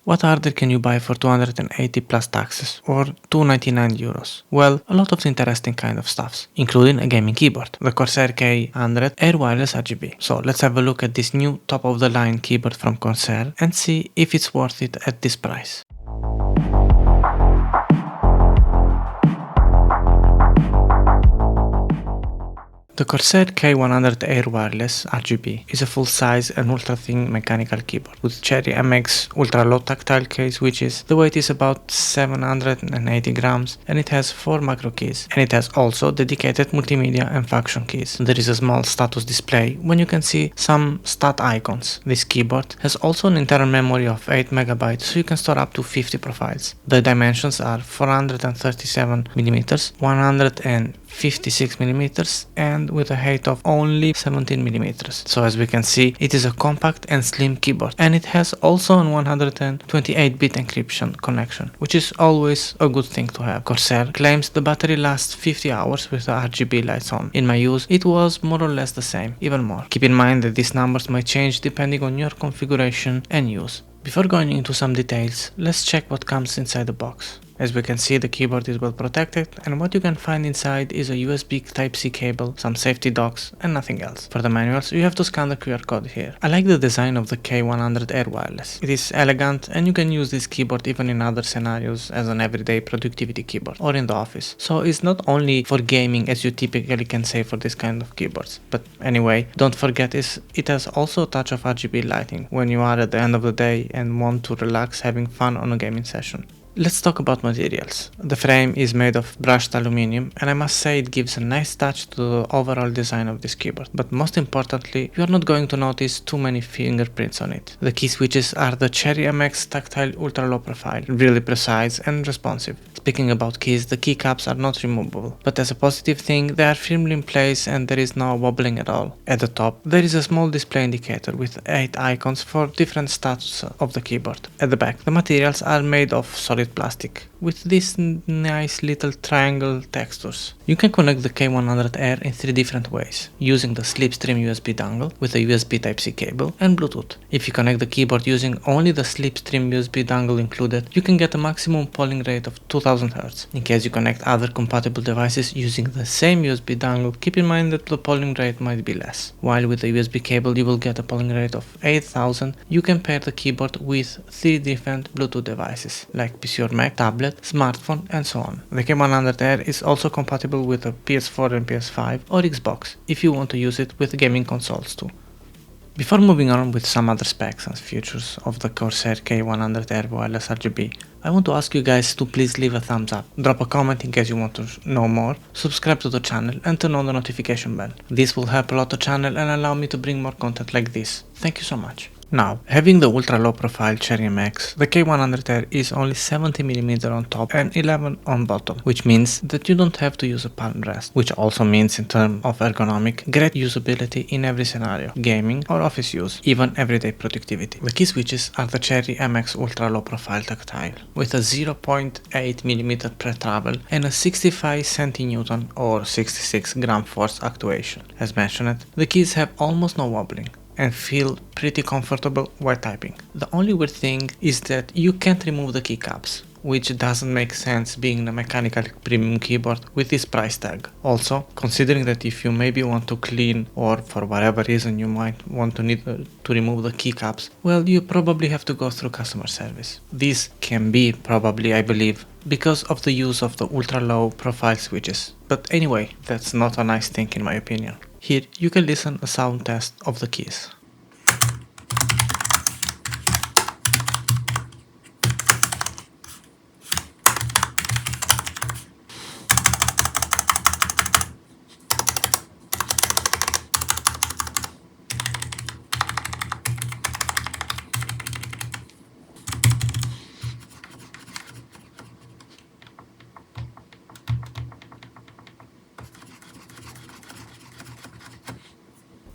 What hardware can you buy for 280 plus taxes or 299 euros? Well, a lot of interesting kind of stuffs, including a gaming keyboard, the Corsair K100 Air Wireless RGB. So let's have a look at this new top of the line keyboard from Corsair and see if it's worth it at this price. The Corsair K100 Air Wireless RGB is a full-size and ultra-thin mechanical keyboard with Cherry MX ultra-low tactile key switches. The weight is about 780 grams and it has 4 macro keys, and it has also dedicated multimedia and function keys. There is a small status display when you can see some stat icons. This keyboard has also an internal memory of 8 MB, so you can store up to 50 profiles. The dimensions are 437mm, 156mm and with a height of only 17mm. So as we can see, it is a compact and slim keyboard, and it has also a 128-bit encryption connection, which is always a good thing to have. Corsair claims the battery lasts 50 hours with the RGB lights on. In my use, it was more or less the same, even more. Keep in mind that these numbers might change depending on your configuration and use. Before going into some details, let's check what comes inside the box. As we can see, the keyboard is well protected, and what you can find inside is a USB Type-C cable, some safety docks, and nothing else. For the manuals, you have to scan the QR code here. I like the design of the K100 Air Wireless. It is elegant, and you can use this keyboard even in other scenarios as an everyday productivity keyboard, or in the office. So it's not only for gaming as you typically can say for this kind of keyboards. But anyway, don't forget it has also a touch of RGB lighting when you are at the end of the day and want to relax having fun on a gaming session. Let's talk about materials. The frame is made of brushed aluminum, and I must say it gives a nice touch to the overall design of this keyboard. But most importantly, you are not going to notice too many fingerprints on it. The key switches are the Cherry MX tactile ultra low profile, really precise and responsive. Speaking about keys, the keycaps are not removable, but as a positive thing, they are firmly in place and there is no wobbling at all. At the top, there is a small display indicator with 8 icons for different status of the keyboard. At the back, the materials are made of solid plastic with these nice little triangle textures. You can connect the K100 Air in 3 different ways, using the Slipstream USB dongle with a USB Type-C cable and Bluetooth. If you connect the keyboard using only the Slipstream USB dongle included, you can get a maximum polling rate of 2000 Hz. In case you connect other compatible devices using the same USB dongle, keep in mind that the polling rate might be less. While with the USB cable you will get a polling rate of 8000, you can pair the keyboard with 3 different Bluetooth devices like PC or Mac, tablet, smartphone, and so on. The K100 Air is also compatible with a PS4 and PS5 or Xbox if you want to use it with gaming consoles too. Before moving on with some other specs and features of the Corsair K100 Air Wireless RGB, I want to ask you guys to please leave a thumbs up, drop a comment in case you want to know more, subscribe to the channel and turn on the notification bell. This will help a lot the channel and allow me to bring more content like this. Thank you so much. Now, having the ultra low profile Cherry MX, the K100 Air is only 70mm on top and 11 on bottom, which means that you don't have to use a palm rest, which also means in terms of ergonomic, great usability in every scenario, gaming or office use, even everyday productivity. The key switches are the Cherry MX ultra low profile tactile, with a 0.8mm pre-travel and a 65 cm or 66 gram force actuation. As mentioned, the keys have almost no wobbling and feel pretty comfortable while typing. The only weird thing is that you can't remove the keycaps, which doesn't make sense being a mechanical premium keyboard with this price tag. Also, considering that if you maybe want to clean or for whatever reason you might want to need to remove the keycaps, well, you probably have to go through customer service. This can be probably, I believe, because of the use of the ultra low profile switches. But anyway, that's not a nice thing in my opinion. Here you can listen a sound test of the keys.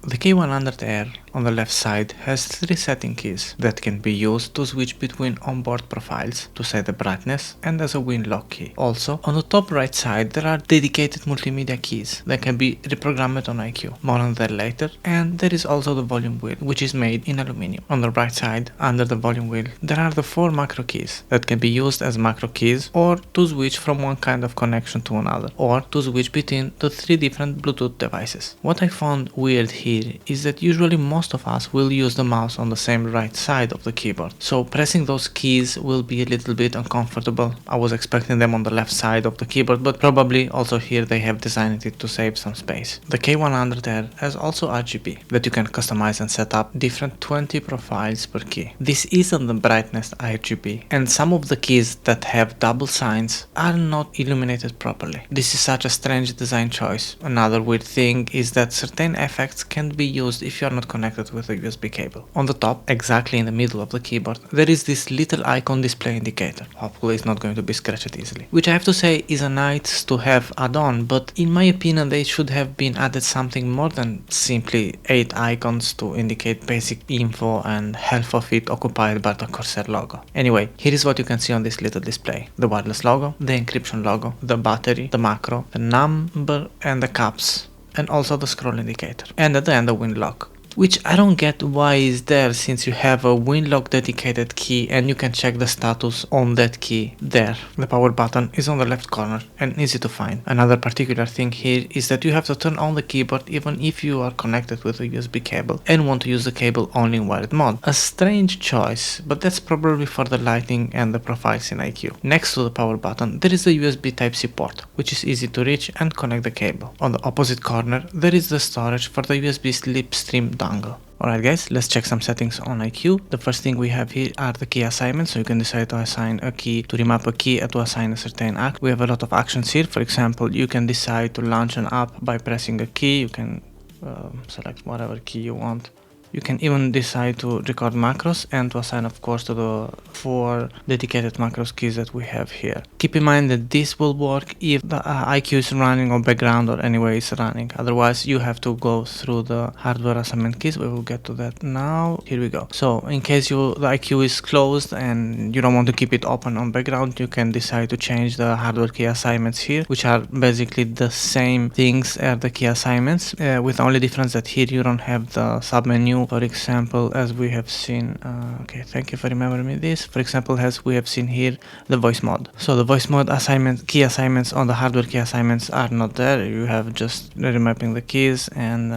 The K100 Air on the left side has 3 setting keys that can be used to switch between onboard profiles, to set the brightness, and as a win lock key. Also, on the top right side there are dedicated multimedia keys that can be reprogrammed on iCue. More on that later. And there is also the volume wheel, which is made in aluminum. On the right side, under the volume wheel, there are the 4 macro keys that can be used as macro keys, or to switch from one kind of connection to another, or to switch between the 3 different Bluetooth devices. What I found weird here is that usually most of us will use the mouse on the same right side of the keyboard, so pressing those keys will be a little bit uncomfortable. I was expecting them on the left side of the keyboard, but probably also here they have designed it to save some space. The K100R has also RGB that you can customize and set up different 20 profiles per key. This isn't the brightness RGB, and some of the keys that have double signs are not illuminated properly. This is such a strange design choice. Another weird thing is that certain effects can't be used if you are not connected with a USB cable. On the top, exactly in the middle of the keyboard, there is this little icon display indicator. Hopefully it's not going to be scratched easily. Which I have to say is a nice to have add-on, but in my opinion they should have been added something more than simply 8 icons to indicate basic info and half of it occupied by the Corsair logo. Anyway, here is what you can see on this little display. The wireless logo, the encryption logo, the battery, the macro, the number and the caps, and also the scroll indicator. And at the end the win lock, which I don't get why is there, since you have a win lock dedicated key and you can check the status on that key there. The power button is on the left corner and easy to find. Another particular thing here is that you have to turn on the keyboard even if you are connected with a USB cable and want to use the cable only in wired mode. A strange choice, but that's probably for the lighting and the profiles in iCue. Next to the power button there is the USB Type-C port, which is easy to reach and connect the cable. On the opposite corner there is the storage for the USB slipstream dongle. Alright guys, let's check some settings on iCue. The first thing we have here are the key assignments, so you can decide to assign a key, to remap a key, and to assign a certain act. We have a lot of actions here. For example, you can decide to launch an app by pressing a key. You can select whatever key you want. You can even decide to record macros and to assign, of course, to the 4 dedicated macros keys that we have here. Keep in mind that this will work if the iCue is running on background or anyway it's running. Otherwise, you have to go through the hardware assignment keys. We will get to that now. Here we go. So, in case the iCue is closed and you don't want to keep it open on background, you can decide to change the hardware key assignments here, which are basically the same things as the key assignments, with the only difference that here you don't have the submenu. For example, as we have seen, okay, thank you for remembering me this. For example, as we have seen here, the voice mode. So the voice mode key assignments on the hardware key assignments are not there. You have just remapping the keys and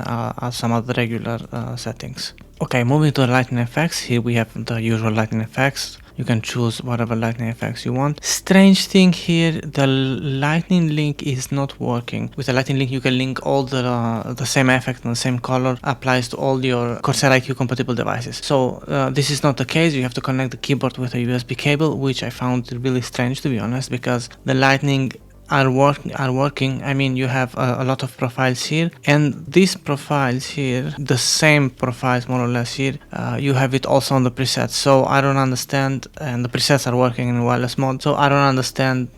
some other regular settings. Okay, moving to the lighting effects. Here we have the usual lighting effects. You can choose whatever lightning effects you want. Strange thing here, the lightning link is not working. With the lightning link you can link all the same effect and the same color applies to all your Corsair iCue compatible devices. So this is not the case. You have to connect the keyboard with a USB cable, which I found really strange, to be honest, because the lightning are working. I mean, you have a lot of profiles here, and these profiles here, the same profiles more or less here, you have it also on the presets. So I don't understand, and the presets are working in wireless mode, so I don't understand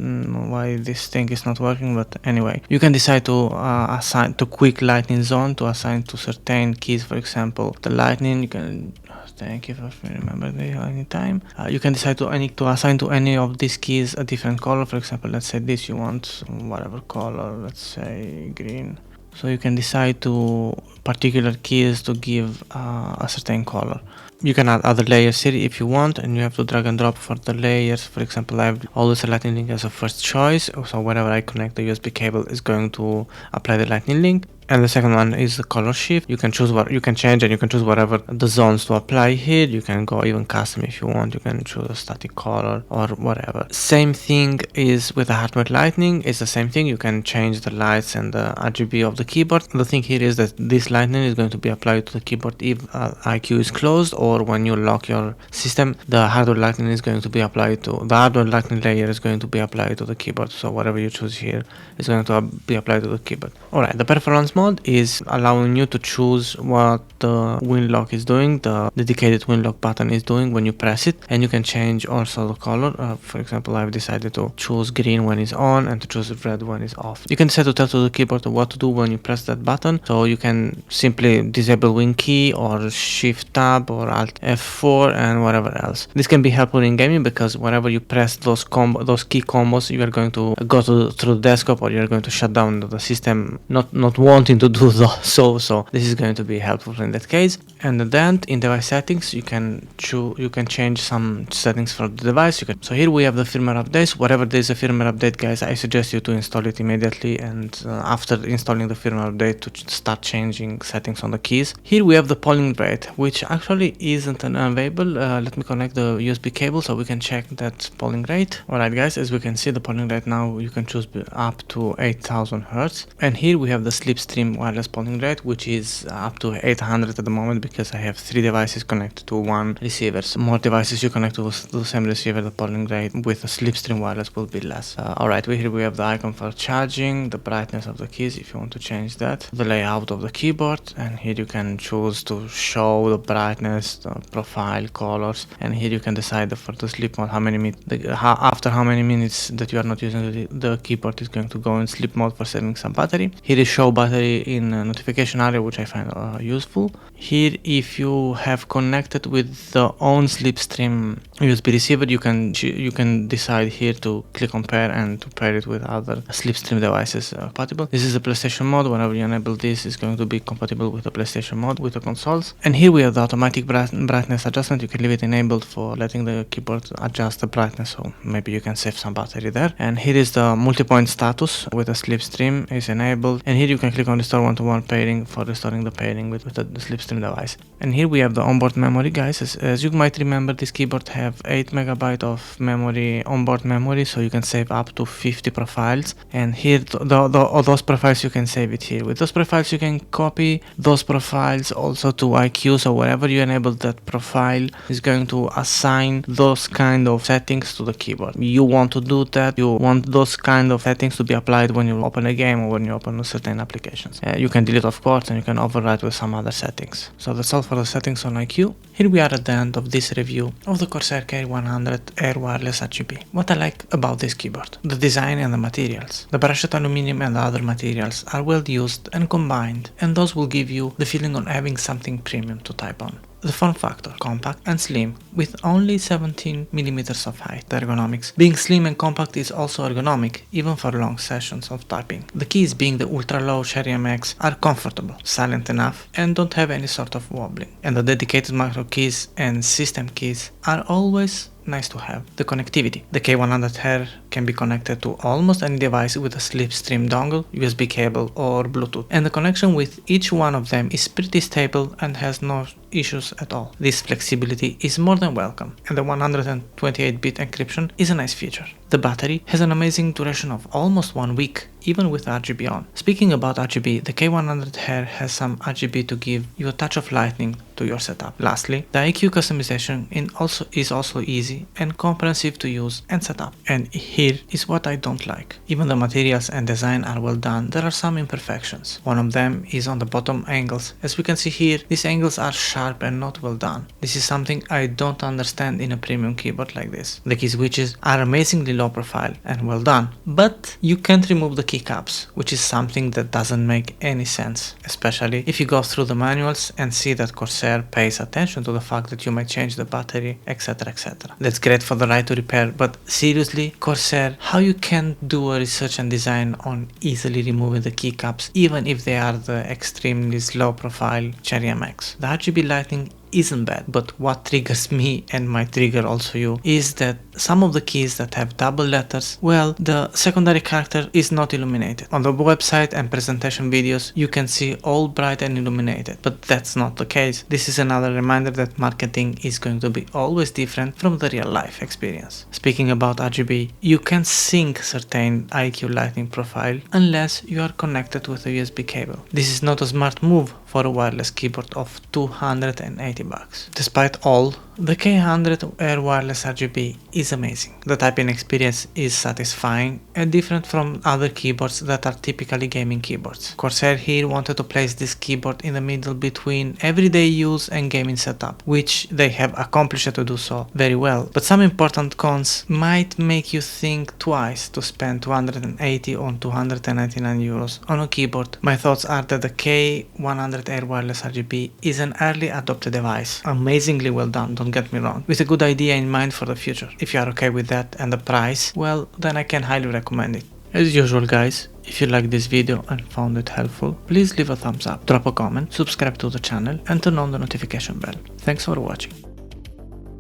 why this thing is not working. But anyway, you can decide to assign to quick lightning zone, to assign to certain keys. For example, the lightning, you can thank you for remembering the anytime. You can decide to assign to any of these keys a different color. For example, let's say this you want whatever color, let's say green. So you can decide to particular keys to give a certain color. You can add other layers here if you want, and you have to drag and drop for the layers. For example, I have always a lightning link as a first choice, so whenever I connect the USB cable is going to apply the lightning link. And the second one is the color shift. You can choose what you can change, and you can choose whatever the zones to apply here. You can go even custom if you want. You can choose a static color or whatever. Same thing is with the hardware lightning. It's the same thing. You can change the lights and the RGB of the keyboard. The thing here is that this lightning is going to be applied to the keyboard if iCue is closed, or when you lock your system, the hardware lightning is going to be applied to the hardware lightning layer is going to be applied to the keyboard. So whatever you choose here is going to be applied to the keyboard. Alright, the performance mode is allowing you to choose what the win lock is doing, the dedicated win lock button is doing when you press it, and you can change also the color. For example, I've decided to choose green when it's on and to choose red when it's off. You can decide to tell to the keyboard what to do when you press that button, so you can simply disable win key or shift tab or alt F4 and whatever else. This can be helpful in gaming because whenever you press those key combos, you are going to go through the desktop, or you're going to shut down the system, not wanting to do so this is going to be helpful in that case. And then in device settings, you can change some settings for the device. So here we have the firmware updates. Wherever there's a firmware update, guys, I suggest you to install it immediately, and after installing the firmware update, to start changing settings on the keys. Here we have the polling rate, which actually isn't available. Let me connect the USB cable so we can check that polling rate. Alright guys, as we can see, the polling rate now you can choose up to 8000 Hz. And here we have the slipstream wireless polling rate, which is up to 800 at the moment because I have 3 devices connected to one receiver. So more devices you connect to the same receiver, the polling rate with a slipstream wireless will be less. Alright, here we have the icon for charging, the brightness of the keys if you want to change that, the layout of the keyboard, and here you can choose to show the brightness, the profile, colors, and here you can decide for the sleep mode after how many minutes that you are not using the keyboard is going to go in sleep mode for saving some battery. Here is show battery in notification area, which I find useful. Here, if you have connected with the own slipstream USB receiver, you can decide here to click on pair and to pair it with other slipstream devices compatible. This is the PlayStation mode. Whenever you enable this, it's going to be compatible with the PlayStation mode with the consoles. And here we have the automatic brightness adjustment. You can leave it enabled for letting the keyboard adjust the brightness, so maybe you can save some battery there. And here is the multi-point status with a slipstream is enabled, and here you can click on restore one-to-one pairing for restoring the pairing with the slipstream device. And here we have the onboard memory, guys. As you might remember, this keyboard have 8 MB of memory, onboard memory, so you can save up to 50 profiles. And here those profiles you can save it here. With those profiles you can copy those profiles also to iCue, so wherever you enable that profile is going to assign those kind of settings to the keyboard. You want to do that, you want those kind of settings to be applied when you open a game or when you open certain applications. You can delete, of course, and you can override with some other settings. So that's all for the settings on iCue. Here we are at the end of this review of the Corsair K100 Air Wireless RGB. What I like about this keyboard: the design and the materials. The brushed aluminum and the other materials are well used and combined, and those will give you the feeling of having something premium to type on. The form factor, compact and slim, with only 17mm of height. The ergonomics. Being slim and compact is also ergonomic, even for long sessions of typing. The keys, being the ultra low Cherry MX, are comfortable, silent enough, and don't have any sort of wobbling. And the dedicated macro keys and system keys are always nice to have. The connectivity. The K100 Air can be connected to almost any device with a slipstream dongle, USB cable or Bluetooth, and the connection with each one of them is pretty stable and has no issues at all. This flexibility is more than welcome, and the 128-bit encryption is a nice feature. The battery has an amazing duration of almost 1 week, even with RGB on. Speaking about RGB, the K100 Air has some RGB to give you a touch of lightning to your setup. Lastly, the iCue customization is also easy and comprehensive to use and set up. And here is what I don't like. Even the materials and design are well done, there are some imperfections. One of them is on the bottom angles. As we can see here, these angles are sharp and not well done. This is something I don't understand in a premium keyboard like this. The key switches are amazingly low profile and well done, but you can't remove the keycaps, which is something that doesn't make any sense, especially if you go through the manuals and see that Corsair pays attention to the fact that you might change the battery, etc, etc. That's great for the right to repair, but seriously, Corsair, how you can do a research and design on easily removing the keycaps even if they are the extremely slow profile Cherry MX? The RGB lighting isn't bad, but what triggers me and might trigger also you is that some of the keys that have double letters, well, the secondary character is not illuminated. On the website and presentation videos you can see all bright and illuminated, but that's not the case. This is another reminder that marketing is going to be always different from the real life experience. Speaking about RGB, you can sync certain iCue lighting profile unless you are connected with a USB cable. This is not a smart move for a wireless keyboard of $280. Despite all, The K100 Air Wireless RGB is amazing. The typing experience is satisfying and different from other keyboards that are typically gaming keyboards. Corsair here wanted to place this keyboard in the middle between everyday use and gaming setup, which they have accomplished to do so very well. But some important cons might make you think twice to spend 280 or 299 euros on a keyboard. My thoughts are that the K100 Air Wireless RGB is an early adopted device. Amazingly well done, don't get me wrong, with a good idea in mind for the future. If you are okay with that and the price, well, then I can highly recommend it. As usual guys, if you liked this video and found it helpful, please leave a thumbs up, drop a comment, subscribe to the channel and turn on the notification bell. Thanks for watching.